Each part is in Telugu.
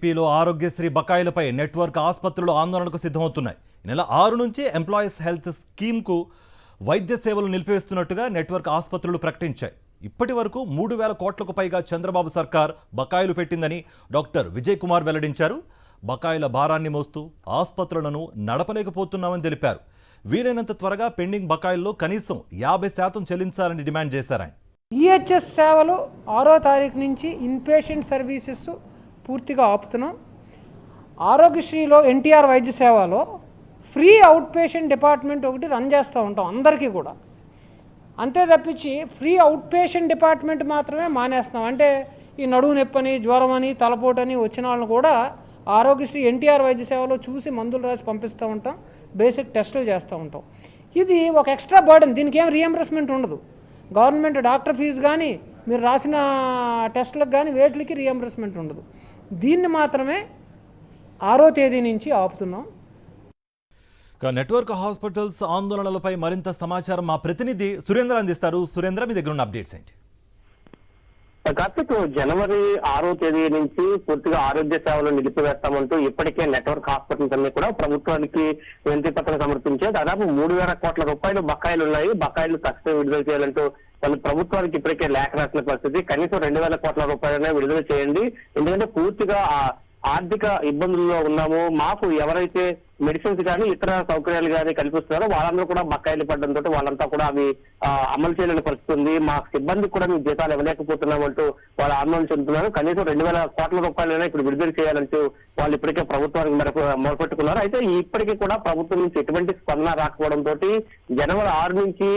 ఏపీలో ఆరోగ్యశ్రీ బకాయిలపై నెట్వర్క్ ఆసుపత్రులు ఆందోళనకు సిద్ధమవుతున్నాయి. ఈ నెల 6 నుంచి ఎంప్లాయీస్ హెల్త్ స్కీమ్కు వైద్య సేవలు నిలిపివేస్తున్నట్టుగా నెట్వర్క్ ఆసుపత్రులు ప్రకటించాయి. ఇప్పటి వరకు 3,000 కోట్లకు పైగా చంద్రబాబు సర్కార్ బకాయిలు పెట్టిందని డాక్టర్ విజయ్ కుమార్ వెల్లడించారు. బకాయిల భారాన్ని మోస్తూ ఆసుపత్రులను నడపలేకపోతున్నామని తెలిపారు. వీలైనంత త్వరగా పెండింగ్ బకాయిల్లో కనీసం 50% చెల్లించాలని డిమాండ్ చేశారు. ఈహెచ్ఎస్ సేవలు 6వ తారీఖు నుంచి ఇన్పేషెంట్ సర్వీసెస్ పూర్తిగా ఆపుతున్నాం. ఆరోగ్యశ్రీలో ఎన్టీఆర్ వైద్య సేవలో ఫ్రీ అవుట్ పేషెంట్ డిపార్ట్మెంట్ ఒకటి రన్ చేస్తూ ఉంటాం అందరికీ కూడా. అంతే తప్పించి ఫ్రీ అవుట్ పేషెంట్ డిపార్ట్మెంట్ మాత్రమే మానేస్తున్నాం. అంటే ఈ నడువు నొప్పని, జ్వరమని, తలపోటని వచ్చిన వాళ్ళని కూడా ఆరోగ్యశ్రీ ఎన్టీఆర్ వైద్య సేవలో చూసి మందులు రాసి పంపిస్తూ ఉంటాం, బేసిక్ టెస్టులు చేస్తూ ఉంటాం. ఇది ఒక ఎక్స్ట్రా బర్డెన్. దీనికి ఏం రీఎంబర్స్మెంట్ ఉండదు. గవర్నమెంట్ డాక్టర్ ఫీజు కానీ, మీరు రాసిన టెస్టులకు కానీ వేటికి రీఎంబర్స్మెంట్ ఉండదు. దీన్ని మాత్రమే 6వ తేదీ నుంచి ఆపుతున్నాం. నెట్వర్క్ హాస్పిటల్స్ ఆందోళనలపై మరింత సమాచారం మా ప్రతినిధి సురేంద్ర అందిస్తారు. సురేంద్ర, మీ దగ్గర ఉన్న అప్డేట్స్ ఏంటి? కార్తిక్, జనవరి 6వ తేదీ నుంచి పూర్తిగా ఆరోగ్య సేవలు నిలిపివేస్తామంటూ ఇప్పటికే నెట్వర్క్ హాస్పిటల్స్ అన్ని కూడా ప్రభుత్వానికి వినతి పత్రం సమర్పించే దాదాపు 3,000 కోట్ల రూపాయలు బకాయిలు ఉన్నాయి. బకాయిలు తక్షణం విడుదల చేయాలంటూ వాళ్ళు ప్రభుత్వానికి ఇప్పటికే లేఖ రాసిన పరిస్థితి. కనీసం 2,000 కోట్ల రూపాయలనే విడుదల చేయండి, ఎందుకంటే పూర్తిగా ఆర్థిక ఇబ్బందుల్లో ఉన్నాము. మాకు ఎవరైతే మెడిసిన్స్ కానీ ఇతర సౌకర్యాలు కానీ కల్పిస్తున్నారో వాళ్ళందరూ కూడా బకాయిలు పడడంతో వాళ్ళంతా కూడా అవి అమలు చేయలేని పరిస్థితి ఉంది. మా సిబ్బందికి కూడా మేము జీతాలు ఇవ్వలేకపోతున్నామంటూ వాళ్ళు ఆందోళన చెందుతున్నారు. కనీసం 2,000 కోట్ల రూపాయలైనా ఇప్పుడు విడుదల చేయాలంటూ వాళ్ళు ఇప్పటికే ప్రభుత్వానికి మొదలుపెట్టుకున్నారు. అయితే ఇప్పటికీ కూడా ప్రభుత్వం నుంచి ఎటువంటి స్పందన రాకపోవడంతో జనవరి 6 నుంచి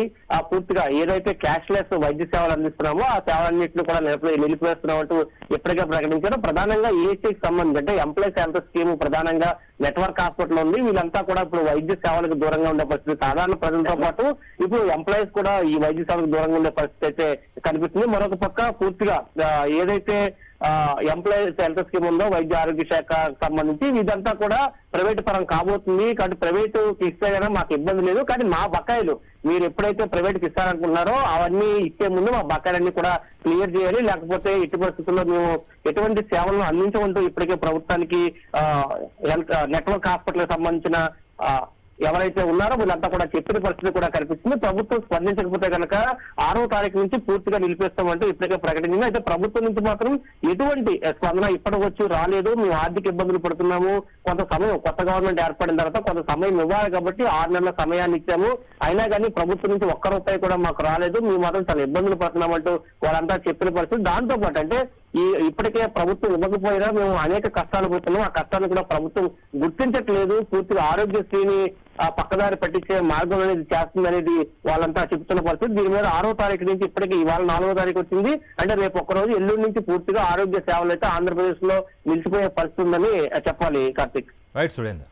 పూర్తిగా ఏదైతే క్యాష్లెస్ వైద్య సేవలు అందిస్తున్నామో ఆ సేవలన్నింటినీ కూడా నిలిపివేస్తున్నామంటూ ఇప్పటికే ప్రకటించారు. ప్రధానంగా ఈహెచ్ఐకి సంబంధించి అంటే ఎంప్లాయీస్ హెల్త్ స్కీమ్ ప్రధానంగా నెట్వర్క్ హాస్పిటల్ ఉంది. వీళ్ళంతా కూడా ఇప్పుడు వైద్య సేవలకు దూరంగా ఉండే పరిస్థితి. సాధారణ ప్రజలతో పాటు ఇప్పుడు ఎంప్లాయీస్ కూడా ఈ వైద్య సేవలకు దూరంగా ఉండే పరిస్థితి అయితే కనిపిస్తుంది. మరొక పక్క పూర్తిగా ఏదైతే ఎంప్లాయీస్ హెల్త్ స్కీమ్ ఉందో వైద్య ఆరోగ్య శాఖ సంబంధించి ఇదంతా కూడా ప్రైవేట్ పరం కాబోతుంది. కాబట్టి ప్రైవేట్ ఇస్తే కదా మాకు ఇబ్బంది లేదు, కానీ మా బకాయిలు మీరు ఎప్పుడైతే ప్రైవేట్ కి ఇస్తారనుకుంటున్నారో అవన్నీ ఇచ్చే ముందు మా బకాయిలన్నీ కూడా క్లియర్ చేయాలి, లేకపోతే ఇటు పరిస్థితుల్లో మేము ఎటువంటి సేవలను అందించమంటూ ఇప్పటికే ప్రభుత్వానికి నెట్వర్క్ హాస్పిటల్ సంబంధించిన ఎవరైతే ఉన్నారో వీళ్ళంతా కూడా చెప్పిన పరిస్థితి కూడా కనిపిస్తుంది. ప్రభుత్వం స్పందించకపోతే కనుక 6వ తారీఖు నుంచి పూర్తిగా నిలిపేస్తామంటూ ఇప్పటికే ప్రకటించింది. అయితే ప్రభుత్వం నుంచి మాత్రం ఎటువంటి స్పందన ఇప్పటికొచ్చి రాలేదు. మేము ఆర్థిక ఇబ్బందులు పడుతున్నాము, కొంత సమయం కొత్త గవర్నమెంట్ ఏర్పడిన తర్వాత కొంత సమయం ఇవ్వాలి కాబట్టి 6 నెలల సమయాన్ని ఇచ్చాము, అయినా కానీ ప్రభుత్వం నుంచి ఒక్క రూపాయి కూడా మాకు రాలేదు, మేము మాత్రం చాలా ఇబ్బందులు పడుతున్నామంటూ వాళ్ళంతా చెప్పిన పరిస్థితి. దాంతో పాటు అంటే ఇప్పటికే ప్రభుత్వం ఇవ్వకపోయినా మేము అనేక కష్టాలు పడుతున్నాం, ఆ కష్టాలను కూడా ప్రభుత్వం గుర్తించట్లేదు, పూర్తిగా ఆరోగ్యశ్రీని పక్కదారి పట్టించే మార్గం అనేది చేస్తుంది అనేది వాళ్ళంతా చెబుతున్న పరిస్థితి. దీని మీద 6వ తారీఖు నుంచి ఇప్పటికీ ఇవాళ 4వ తారీఖు వచ్చింది. అంటే రేపు ఒక్కరోజు ఎల్లుండి నుంచి పూర్తిగా ఆరోగ్య సేవలు అయితే ఆంధ్రప్రదేశ్ లో నిలిచిపోయే పరిస్థితి ఉందని చెప్పాలి. కార్తిక్. రైట్ సురేందర్.